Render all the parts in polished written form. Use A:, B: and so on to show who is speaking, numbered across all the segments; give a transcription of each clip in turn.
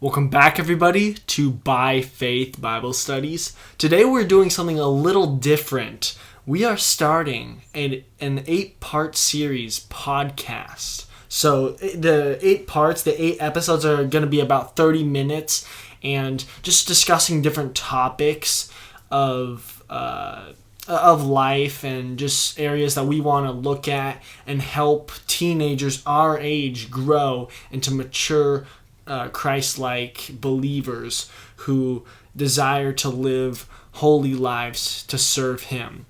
A: Welcome back, everybody, to By Faith Bible Studies. Today we're doing something a little different. We are starting an 8-part series podcast. So the 8 parts, the 8 episodes are going to be about 30 minutes and just discussing different topics of life and just areas that we want to look at and help teenagers our age grow into mature Christ-like believers who desire to live holy lives to serve Him.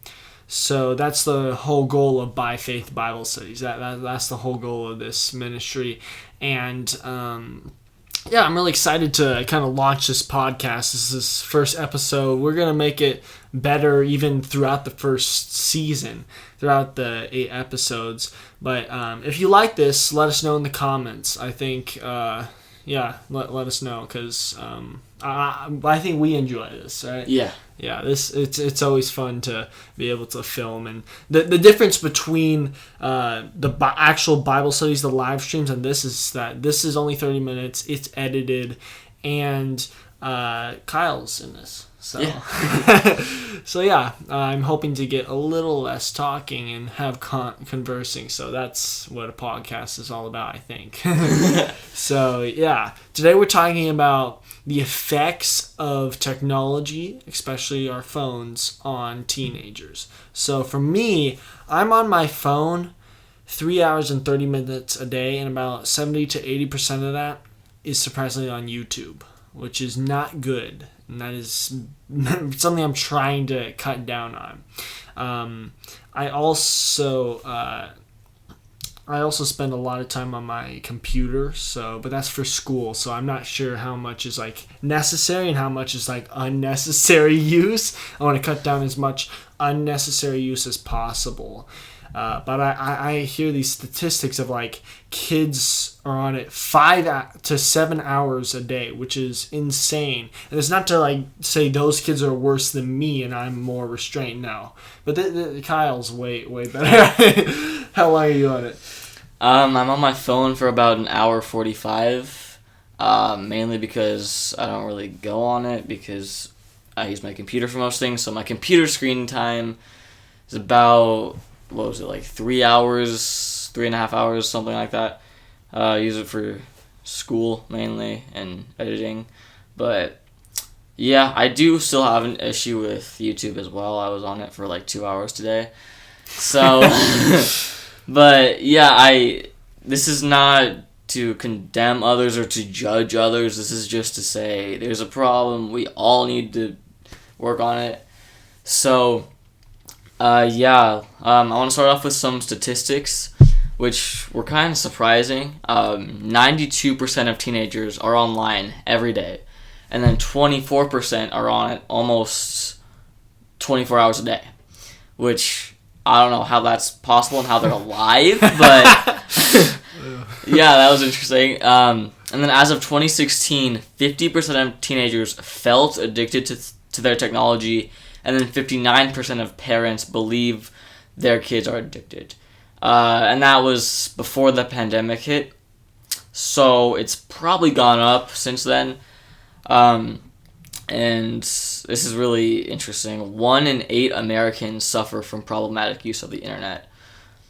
A: So that's the whole goal of By Faith Bible Studies. That's the whole goal of this ministry. And I'm really excited to kind of launch this podcast. This is this first episode. We're going to make it better even throughout the first season, throughout the 8 episodes. But if you like this, let us know in the comments. I think... let us know, because I think we enjoy this, right? Yeah, it's always fun to be able to film, and the difference between the actual Bible studies, the live streams, and this is that this is only 30 minutes. It's edited, and Kyle's in this. So I'm hoping to get a little less talking and have conversing. So that's what a podcast is all about, I think. Today we're talking about the effects of technology, especially our phones, on teenagers. So for me, I'm on my phone 3 hours and 30 minutes a day, and about 70 to 80% of that is surprisingly on YouTube, which is not good. And that is something I'm trying to cut down on. I also spend a lot of time on my computer, but that's for school. So I'm not sure how much is necessary and how much is unnecessary use. I want to cut down as much unnecessary use as possible. But I hear these statistics of kids are on it 5 to 7 hours a day, which is insane. And it's not to say those kids are worse than me and I'm more restrained. No, but Kyle's way better. How long are you on it?
B: I'm on my phone for about an hour 45, mainly because I don't really go on it because I use my computer for most things. So my computer screen time is about... 3 hours, 3.5 hours, something like that. I use it for school mainly and editing. But yeah, I do still have an issue with YouTube as well. I was on it for 2 hours today. So, but yeah, this is not to condemn others or to judge others. This is just to say there's a problem. We all need to work on it. So... I want to start off with some statistics, which were kind of surprising. 92% of teenagers are online every day, and then 24% are on it almost 24 hours a day, which I don't know how that's possible and how they're alive, but yeah, that was interesting. And then as of 2016, 50% of teenagers felt addicted to their technology, and then 59% of parents believe their kids are addicted. And that was before the pandemic hit. So it's probably gone up since then. And this is really interesting. 1 in 8 Americans suffer from problematic use of the internet.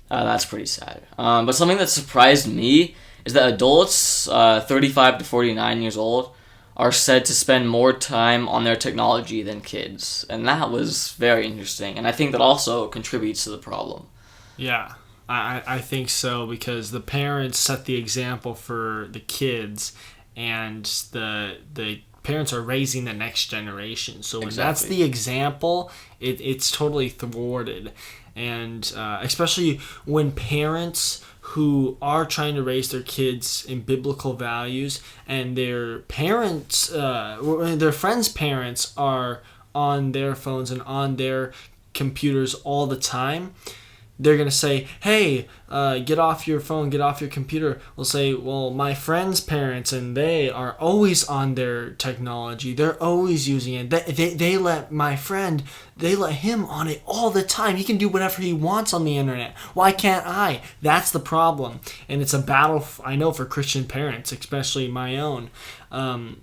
B: That's pretty sad. But something that surprised me is that adults 35 to 49 years old are said to spend more time on their technology than kids. And that was very interesting. And I think that also contributes to the problem.
A: Yeah, I think so, because the parents set the example for the kids, and the parents are raising the next generation. So when that's the example, it's totally thwarted. And especially when parents who are trying to raise their kids in biblical values, and their parents, their friends' parents are on their phones and on their computers all the time, they're going to say, hey, get off your phone, get off your computer. We'll say, well, my friend's parents, and they are always on their technology. They're always using it. They let my friend, they let him on it all the time. He can do whatever he wants on the internet. Why can't I? That's the problem. And it's a battle, I know, for Christian parents, especially my own.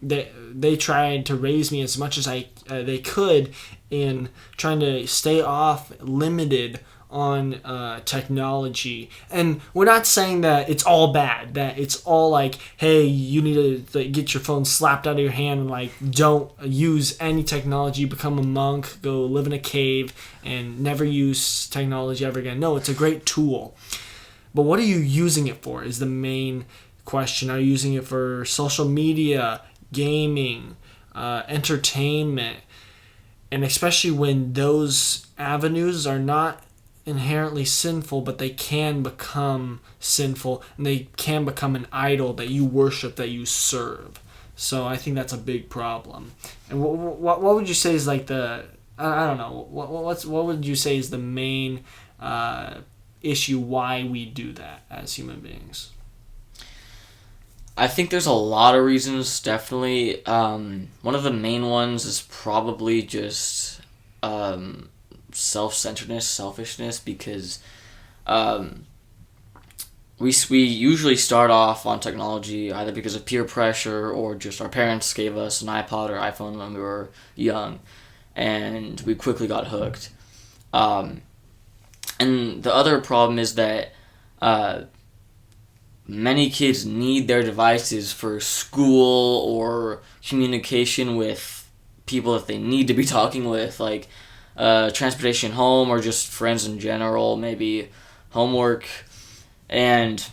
A: They tried to raise me as much as they could in trying to stay off, limited on technology. And we're not saying that it's all bad, that it's all like, hey, you need to get your phone slapped out of your hand and like don't use any technology, become a monk, go live in a cave and never use technology ever again. No, it's a great tool. But what are you using it for is the main question. Are you using it for social media, gaming, entertainment? And especially when those avenues are not inherently sinful, but they can become sinful, and they can become an idol that you worship, that you serve. So I think that's a big problem. And what would you say is like the, I don't know, what would you say is the main issue why we do that as human beings?
B: I think there's a lot of reasons, definitely. One of the main ones is probably just self-centeredness, selfishness, because we usually start off on technology either because of peer pressure or just our parents gave us an iPod or iPhone when we were young, and we quickly got hooked. And the other problem is that many kids need their devices for school or communication with people that they need to be talking with, like transportation home or just friends in general, maybe homework. And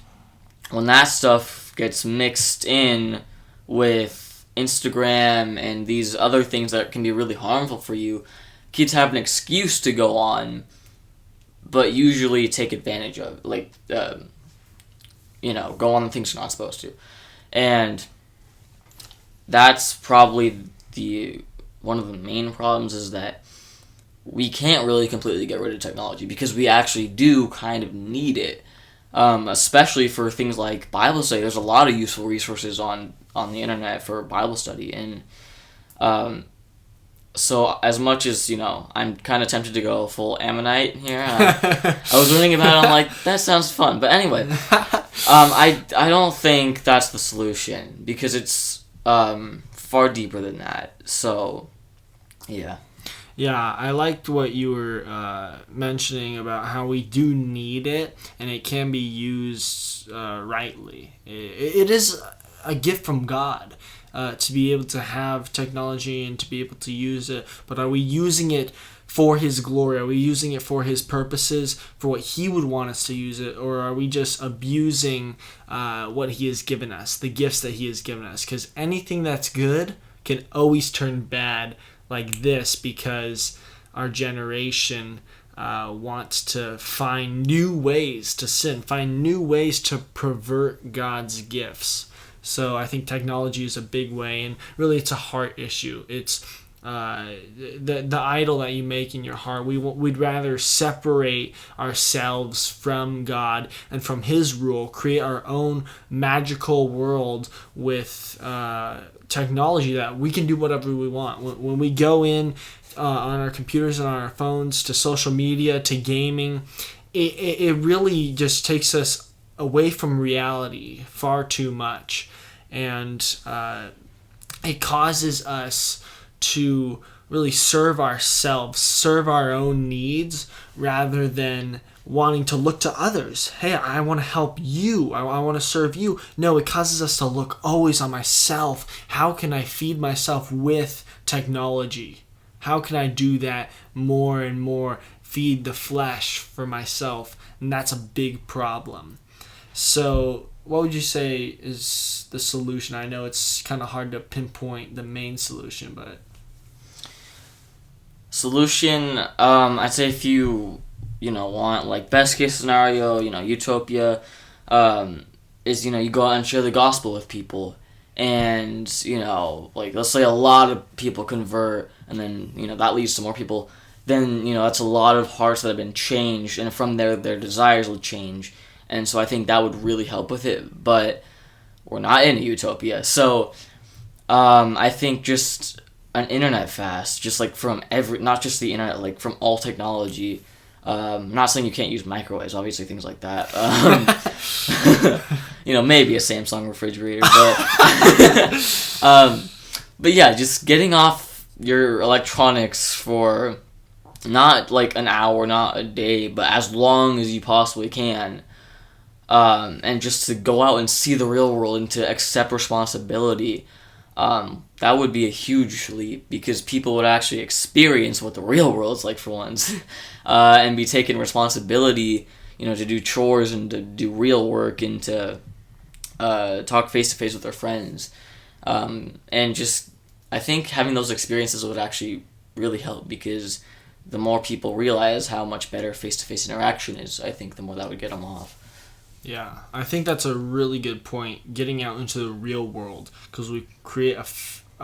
B: when that stuff gets mixed in with Instagram and these other things that can be really harmful for you, kids have an excuse to go on, but usually take advantage of, like, go on the things you're not supposed to. And that's probably one of the main problems, is that we can't really completely get rid of technology because we actually do kind of need it, especially for things like Bible study. There's a lot of useful resources on the internet for Bible study. And so as much as, I'm kind of tempted to go full Ammonite here, I was reading about it, I'm like, that sounds fun. But anyway, I don't think that's the solution, because it's far deeper than that. So, yeah.
A: Yeah, I liked what you were mentioning about how we do need it, and it can be used rightly. It is a gift from God to be able to have technology and to be able to use it, but are we using it for His glory? Are we using it for His purposes, for what He would want us to use it, or are we just abusing what He has given us, the gifts that He has given us? Because anything that's good can always turn bad like this, because our generation wants to find new ways to sin, find new ways to pervert God's gifts. So I think technology is a big way, and really it's a heart issue. It's the idol that you make in your heart. We'd rather separate ourselves from God and from His rule, create our own magical world with technology that we can do whatever we want. When we go in on our computers and on our phones to social media, to gaming, it really just takes us away from reality far too much. And it causes us to really serve ourselves, serve our own needs, rather than wanting to look to others. Hey, I want to help you. I want to serve you. No, it causes us to look always on myself. How can I feed myself with technology? How can I do that more and more? Feed the flesh for myself. And that's a big problem. So what would you say is the solution? I know it's kind of hard to pinpoint the main solution, but...
B: Solution, I'd say if you want, like, best case scenario, utopia, is, you go out and share the gospel with people. And, like, let's say a lot of people convert, and then, that leads to more people then, that's a lot of hearts that have been changed, and from there, their desires will change. And so I think that would really help with it, but we're not in a utopia. So I think just an internet fast, just like from not just the internet, like from all technology. I'm not saying you can't use microwaves, obviously things like that. Maybe a Samsung refrigerator, but yeah, just getting off your electronics for not like an hour, not a day, but as long as you possibly can. And just to go out and see the real world and to accept responsibility. That would be a huge leap, because people would actually experience what the real world's like for once, and be taking responsibility, to do chores and to do real work and to talk face to face with their friends. And just, I think having those experiences would actually really help, because the more people realize how much better face to face interaction is, I think the more that would get them off.
A: Yeah, I think that's a really good point, getting out into the real world, because we create a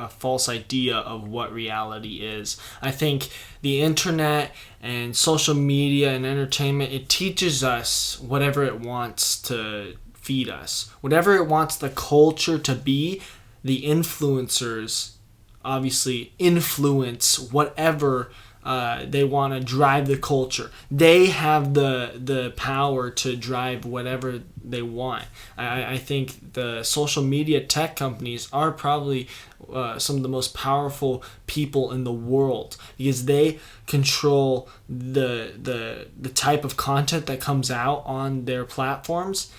A: false idea of what reality is. I think the internet and social media and entertainment, it teaches us whatever it wants to feed us. Whatever it wants the culture to be, the influencers obviously influence whatever they want to drive the culture. They have the power to drive whatever they want. I think the social media tech companies are probably some of the most powerful people in the world, because they control the type of content that comes out on their platforms.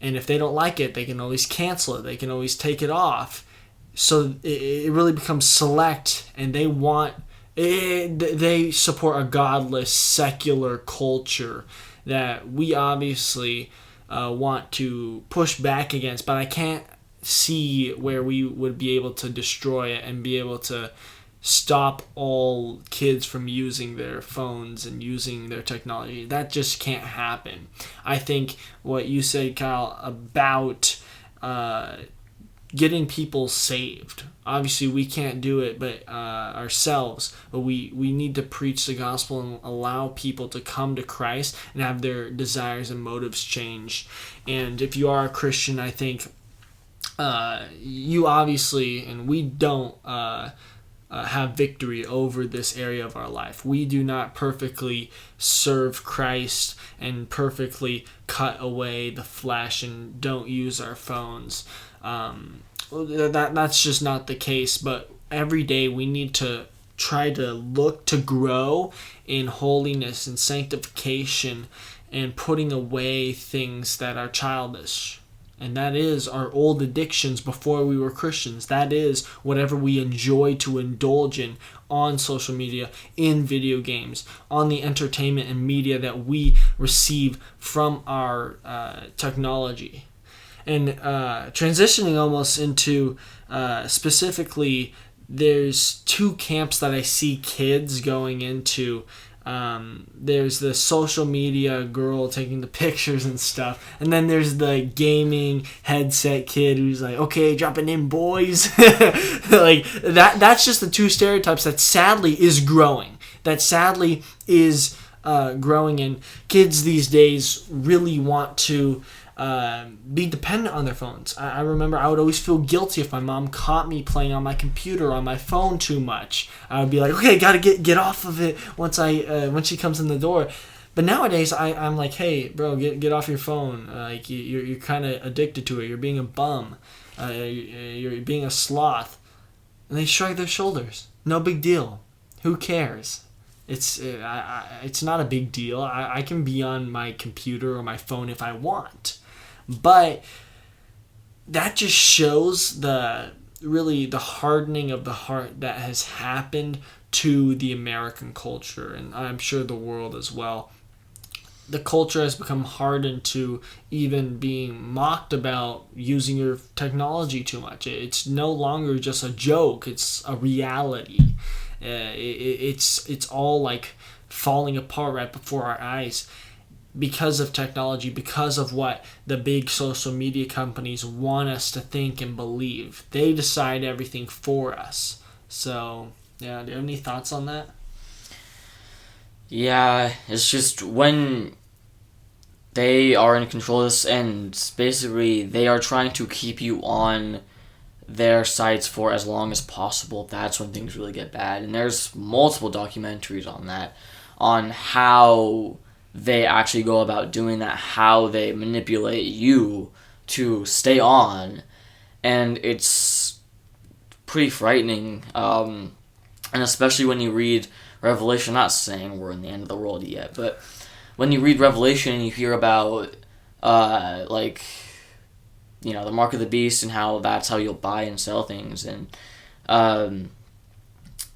A: And if they don't like it, they can always cancel it. They can always take it off. So it really becomes select, and they support a godless, secular culture that we obviously want to push back against. But I can't see where we would be able to destroy it and be able to stop all kids from using their phones and using their technology. That just can't happen. I think what you said, Kyle, about getting people saved. Obviously, we can't do it but ourselves, but we need to preach the gospel and allow people to come to Christ and have their desires and motives changed. And if you are a Christian, I think you obviously, and we don't have victory over this area of our life. We do not perfectly serve Christ and perfectly cut away the flesh and don't use our phones. That's just not the case. But every day we need to try to look to grow in holiness and sanctification and putting away things that are childish. And that is our old addictions before we were Christians. That is whatever we enjoy to indulge in on social media, in video games, on the entertainment and media that we receive from our technology. And transitioning almost into specifically, there's two camps that I see kids going into. There's the social media girl taking the pictures and stuff, and then there's the gaming headset kid who's like, okay, dropping in, boys. Like that's just the two stereotypes that sadly is growing. And kids these days really want to be dependent on their phones. I remember I would always feel guilty if my mom caught me playing on my computer or on my phone too much. I would be like, okay, gotta get off of it once she comes in the door. But nowadays I'm like, hey, bro, get off your phone. Like you're kind of addicted to it. You're being a bum. You're being a sloth. And they shrug their shoulders. No big deal. Who cares? It's not a big deal. I can be on my computer or my phone if I want. But that just shows the hardening of the heart that has happened to the American culture, and I'm sure the world as well. The culture has become hardened to even being mocked about using your technology too much. It's no longer just a joke. It's a reality. It's all like falling apart right before our eyes because of technology, because of what the big social media companies want us to think and believe. They decide everything for us. So, yeah, do you have any thoughts on that?
B: Yeah, it's just when they are in control of this, and basically they are trying to keep you on their sites for as long as possible. That's when things really get bad. And there's multiple documentaries on that, on how they actually go about doing that, how they manipulate you to stay on. And it's pretty frightening. And especially when you read Revelation, not saying we're in the end of the world yet, but when you read Revelation and you hear about, like, the mark of the beast and how that's how you'll buy and sell things, and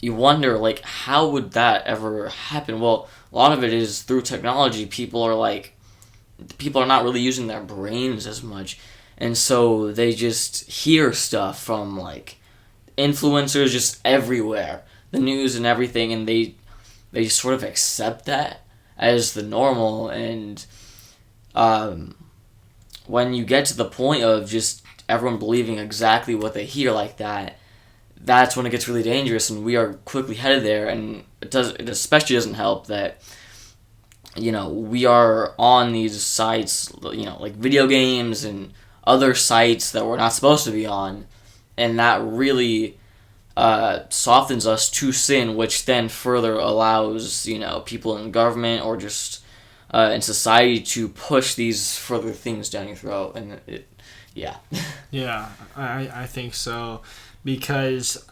B: you wonder, like, how would that ever happen? Well, a lot of it is through technology. People are not really using their brains as much, and so they just hear stuff from, like, influencers just everywhere, the news and everything, and they sort of accept that as the normal. And when you get to the point of just everyone believing exactly what they hear like that, that's when it gets really dangerous, and we are quickly headed there. And it especially doesn't help that we are on these sites, like video games and other sites that we're not supposed to be on, and that really softens us to sin, which then further allows people in government or just in society to push these further things down your throat. And yeah.
A: Yeah, I think so, because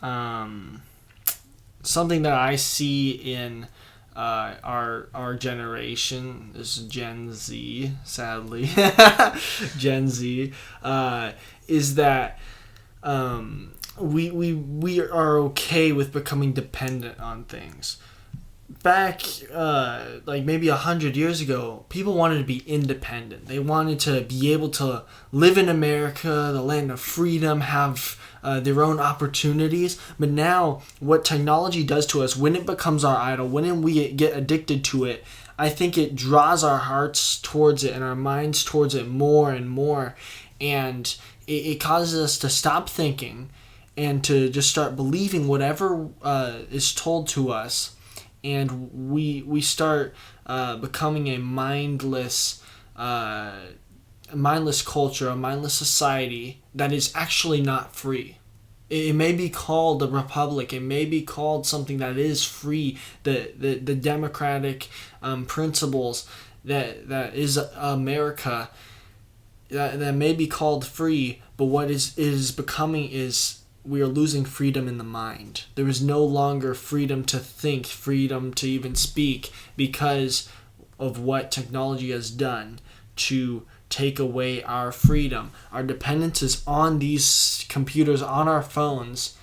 A: something that I see in our generation is Gen Z, sadly, Gen Z, is that we are okay with becoming dependent on things. Back like maybe 100 years ago, people wanted to be independent. They wanted to be able to live in America, the land of freedom, have their own opportunities. But now, what technology does to us, when it becomes our idol, when we get addicted to it, I think it draws our hearts towards it and our minds towards it more and more. And it causes us to stop thinking and to just start believing whatever is told to us. And we start becoming a mindless culture, a mindless society that is actually not free. It may be called a republic. It may be called something that is free. The democratic principles that is America, that may be called free. But what is becoming is, we are losing freedom in the mind. There is no longer freedom to think, freedom to even speak, because of what technology has done to take away our freedom. Our dependence is on these computers, on our phones,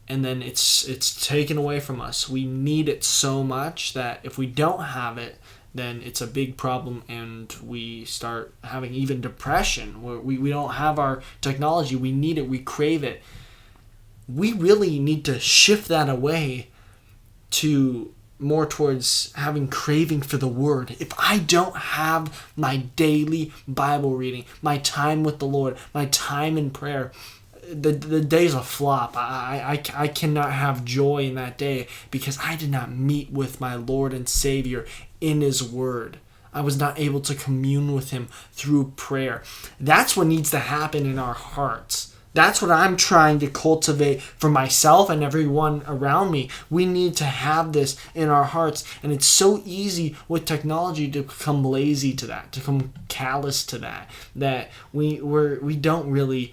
A: and then it's taken away from us. We need it so much that if we don't have it, then it's a big problem, and we start having even depression, where we don't have our technology. We need it. We crave it. We really need to shift that away to more towards having craving for the Word. If I don't have my daily Bible reading, my time with the Lord, my time in prayer, the day's a flop. I cannot have joy in that day because I did not meet with my Lord and Savior in His Word. I was not able to commune with Him through prayer. That's what needs to happen in our hearts. That's what I'm trying to cultivate for myself and everyone around me. We need to have this in our hearts. And it's so easy with technology to become lazy to that, to become callous to that, that we don't really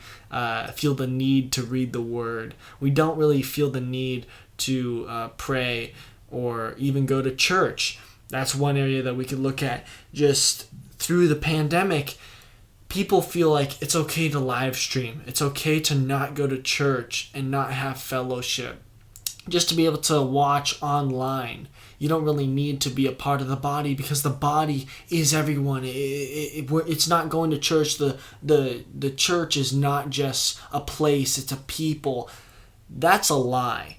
A: feel the need to read the Word. We don't really feel the need to pray or even go to church. That's one area that we could look at. Just through the pandemic, people feel like it's okay to live stream. It's okay to not go to church and not have fellowship. Just to be able to watch online. You don't really need to be a part of the body, because the body is everyone. It's not going to church. The church is not just a place. It's a people. That's a lie.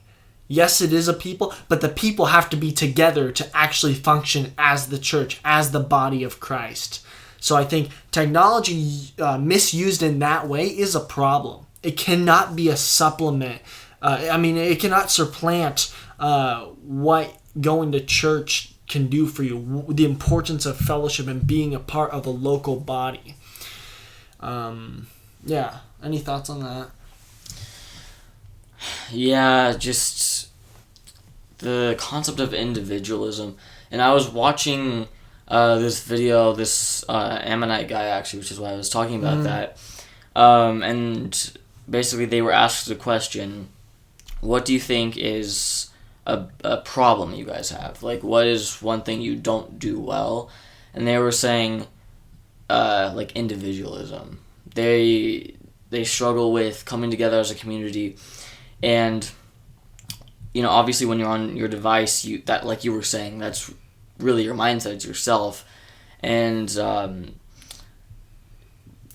A: Yes, it is a people, but the people have to be together to actually function as the church, as the body of Christ. So I think technology misused in that way is a problem. It cannot be a supplement. It cannot supplant what going to church can do for you, the importance of fellowship and being a part of a local body. Yeah, any thoughts on that?
B: Yeah, just the concept of individualism. And I was watching this video, this Ammonite guy actually, which is why I was talking about that. And basically they were asked the question, what do you think is a problem you guys have? Like, what is one thing you don't do well? And they were saying, like, individualism. They struggle with coming together as a community, and obviously when you're on your device, that, like you were saying, that's really your mindset. It's yourself, and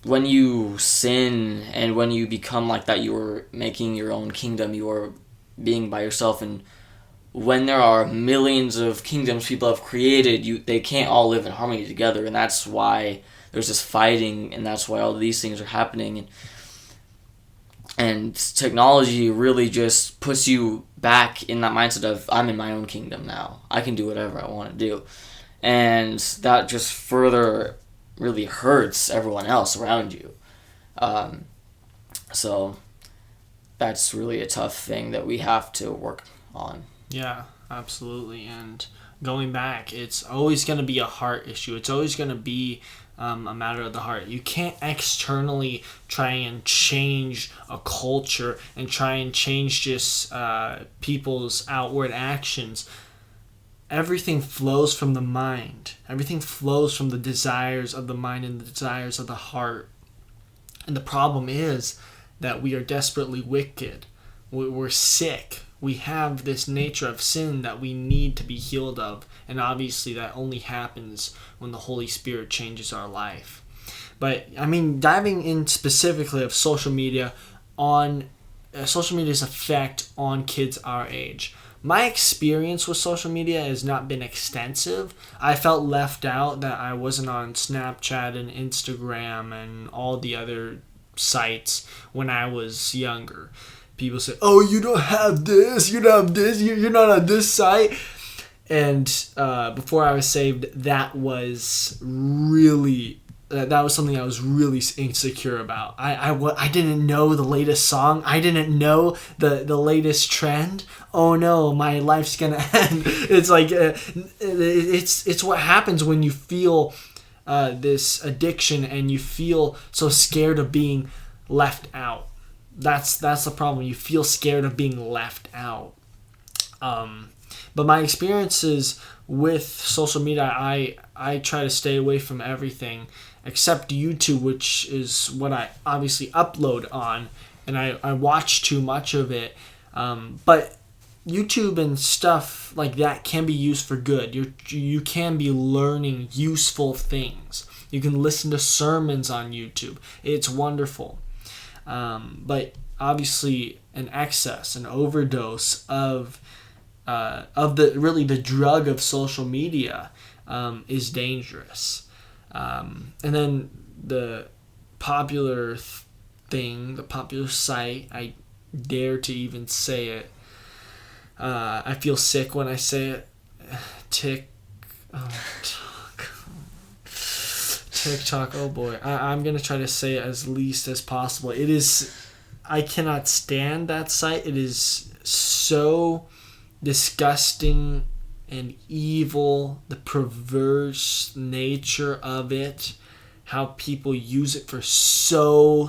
B: when you sin and when you become like that, you're making your own kingdom. You are being by yourself, and when there are millions of kingdoms people have created, they can't all live in harmony together, and that's why there's this fighting, and that's why all these things are happening. And technology really just puts you back in that mindset of, I'm in my own kingdom now. I can do whatever I want to do. And that just further really hurts everyone else around you. So that's really a tough thing that we have to work on.
A: Yeah, absolutely. And going back, it's always going to be a heart issue. It's always going to be a matter of the heart. You can't externally try and change a culture and try and change just people's outward actions. Everything flows from the mind. Everything flows from the desires of the mind and the desires of the heart. And the problem is that we are desperately wicked. We're sick. We have this nature of sin that we need to be healed of. And obviously that only happens when the Holy Spirit changes our life. But, I mean, diving in specifically of social media, on social media's effect on kids our age. My experience with social media has not been extensive. I felt left out that I wasn't on Snapchat and Instagram and all the other sites when I was younger. People say, oh, you don't have this, you don't have this, you're not on this site. And before I was saved, that was something I was really insecure about. I didn't know the latest song. I didn't know the latest trend. Oh no, my life's gonna end. It's like it's what happens when you feel this addiction and you feel so scared of being left out. That's the problem. You feel scared of being left out. But my experiences with social media, I try to stay away from everything except YouTube, which is what I obviously upload on, and I watch too much of it. But YouTube and stuff like that can be used for good. You can be learning useful things. You can listen to sermons on YouTube. It's wonderful. But obviously an excess, an overdose of the drug of social media is dangerous. And then the popular the popular site, I dare to even say it. I feel sick when I say it. TikTok, oh boy. I'm going to try to say it as least as possible. I cannot stand that site. It is so disgusting and evil, the perverse nature of it, how people use it for so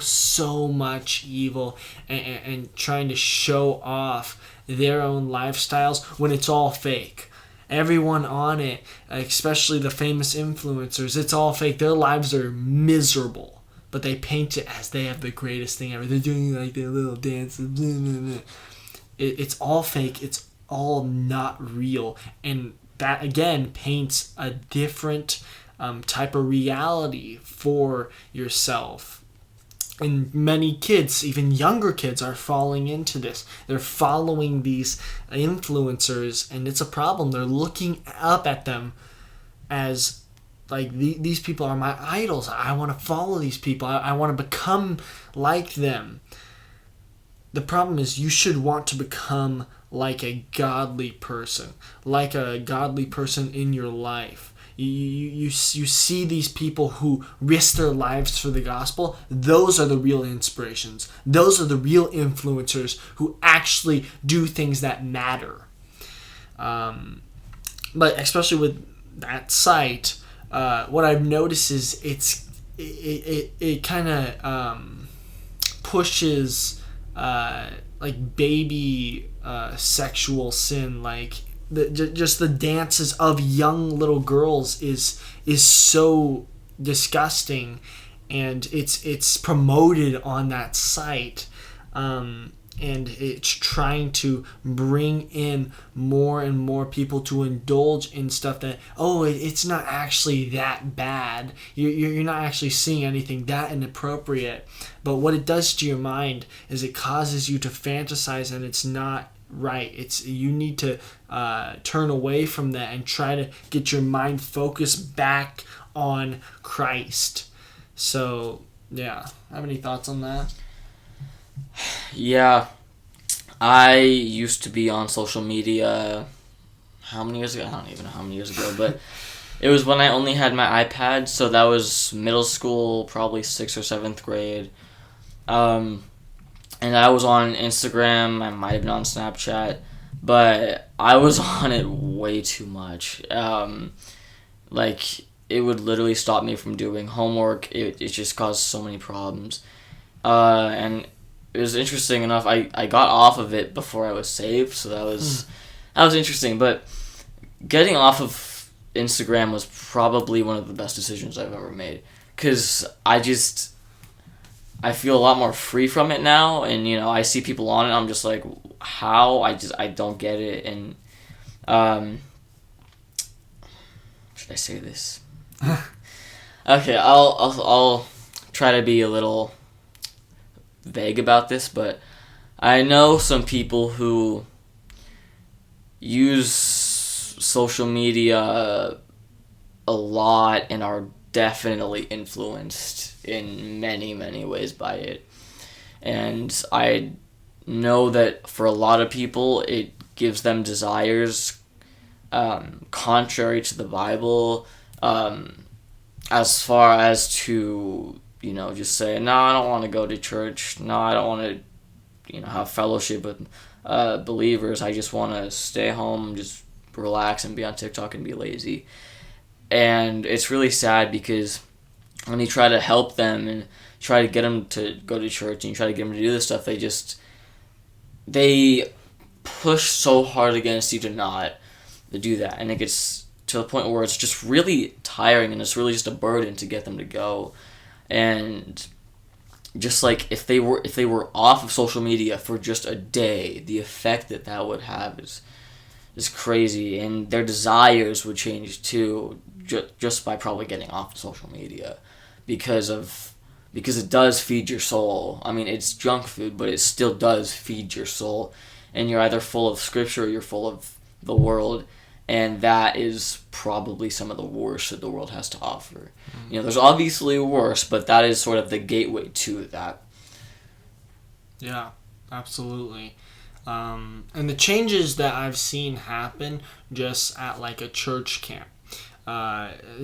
A: much evil and trying to show off their own lifestyles when it's all fake. Everyone on it, especially the famous influencers, it's all fake. Their lives are miserable, but they paint it as they have the greatest thing ever. They're doing like their little dances. Blah, blah, blah. It's all fake. It's all not real. And that, again, paints a different type of reality for yourself. And many kids, even younger kids, are falling into this. They're following these influencers, and it's a problem. They're looking up at them as, like, these people are my idols. I want to follow these people. I want to become like them. The problem is you should want to become like a godly person, like a godly person in your life. You see these people who risk their lives for the gospel. Those are the real inspirations. Those are the real influencers who actually do things that matter. But especially with that site, what I've noticed is it kind of pushes like baby sexual sin, like just the dances of young little girls is so disgusting, and it's promoted on that site, and it's trying to bring in more and more people to indulge in stuff that it's not actually that bad. You're not actually seeing anything that inappropriate, but what it does to your mind is it causes you to fantasize, and it's not right. You need to turn away from that and try to get your mind focused back on Christ. So yeah, have any thoughts on that?
B: Yeah, I used to be on social media. How many years ago? I don't even know how many years ago, but it was when I only had my iPad, so that was middle school, probably 6th or 7th grade. And I was on Instagram, I might have been on Snapchat, but I was on it way too much. Like, it would literally stop me from doing homework. It just caused so many problems. And it was interesting enough, I got off of it before I was saved, so that was interesting. But getting off of Instagram was probably one of the best decisions I've ever made, because I feel a lot more free from it now, and I see people on it, I'm just like, how? I don't get it. And should I say this? Okay, I'll try to be a little vague about this, but I know some people who use social media a lot and are definitely influenced in many, many ways by it. And I know that for a lot of people, it gives them desires contrary to the Bible, as far as to, just say, no, I don't want to go to church. No, I don't want to, have fellowship with believers. I just want to stay home, just relax and be on TikTok and be lazy. And it's really sad, because when you try to help them and try to get them to go to church and you try to get them to do this stuff, they push so hard against you to not do that. And it gets to the point where it's just really tiring, and it's really just a burden to get them to go. And just like if they were off of social media for just a day, the effect that would have is crazy, and their desires would change too, just by probably getting off of social media, because it does feed your soul. I mean, it's junk food, but it still does feed your soul, and you're either full of scripture or you're full of the world, and that is probably some of the worst that the world has to offer. Mm-hmm. There's obviously worse, but that is sort of the gateway to that.
A: Yeah, absolutely. And the changes that I've seen happen just at like a church camp.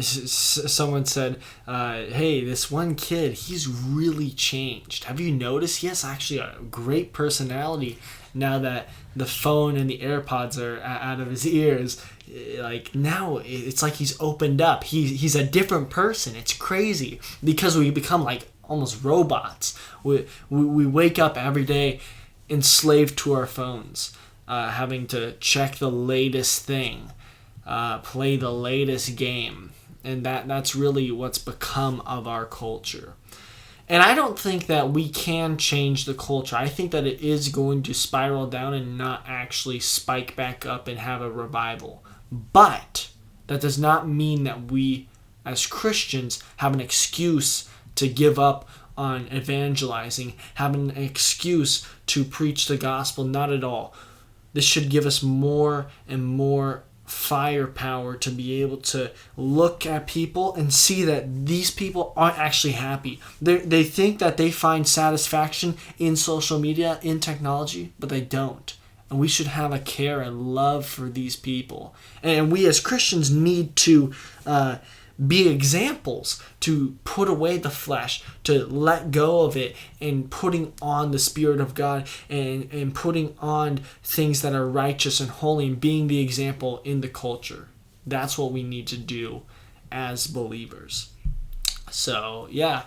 A: Someone said, hey, this one kid, he's really changed. Have you noticed? He has actually a great personality now that the phone and the AirPods are out of his ears. Like, now it's like he's opened up. He's a different person. It's crazy, because we become like almost robots. We wake up every day enslaved to our phones, having to check the latest thing, play the latest game, and that's really what's become of our culture. And I don't think that we can change the culture. I think that it is going to spiral down and not actually spike back up and have a revival. But that does not mean that we as Christians have an excuse to give up on evangelizing, have an excuse to preach the gospel. Not at all. This should give us more and more firepower to be able to look at people and see that these people aren't actually happy. They think that they find satisfaction in social media, in technology, but they don't. And we should have a care and love for these people. And we as Christians need to be examples, to put away the flesh, to let go of it, and putting on the Spirit of God, and putting on things that are righteous and holy, and being the example in the culture. That's what we need to do as believers. So, yeah.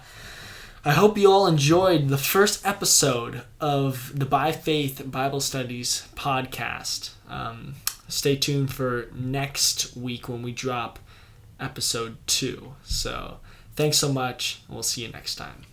A: I hope you all enjoyed the first episode of the By Faith Bible Studies podcast. Stay tuned for next week when we drop episode 2. So, thanks so much, and we'll see you next time.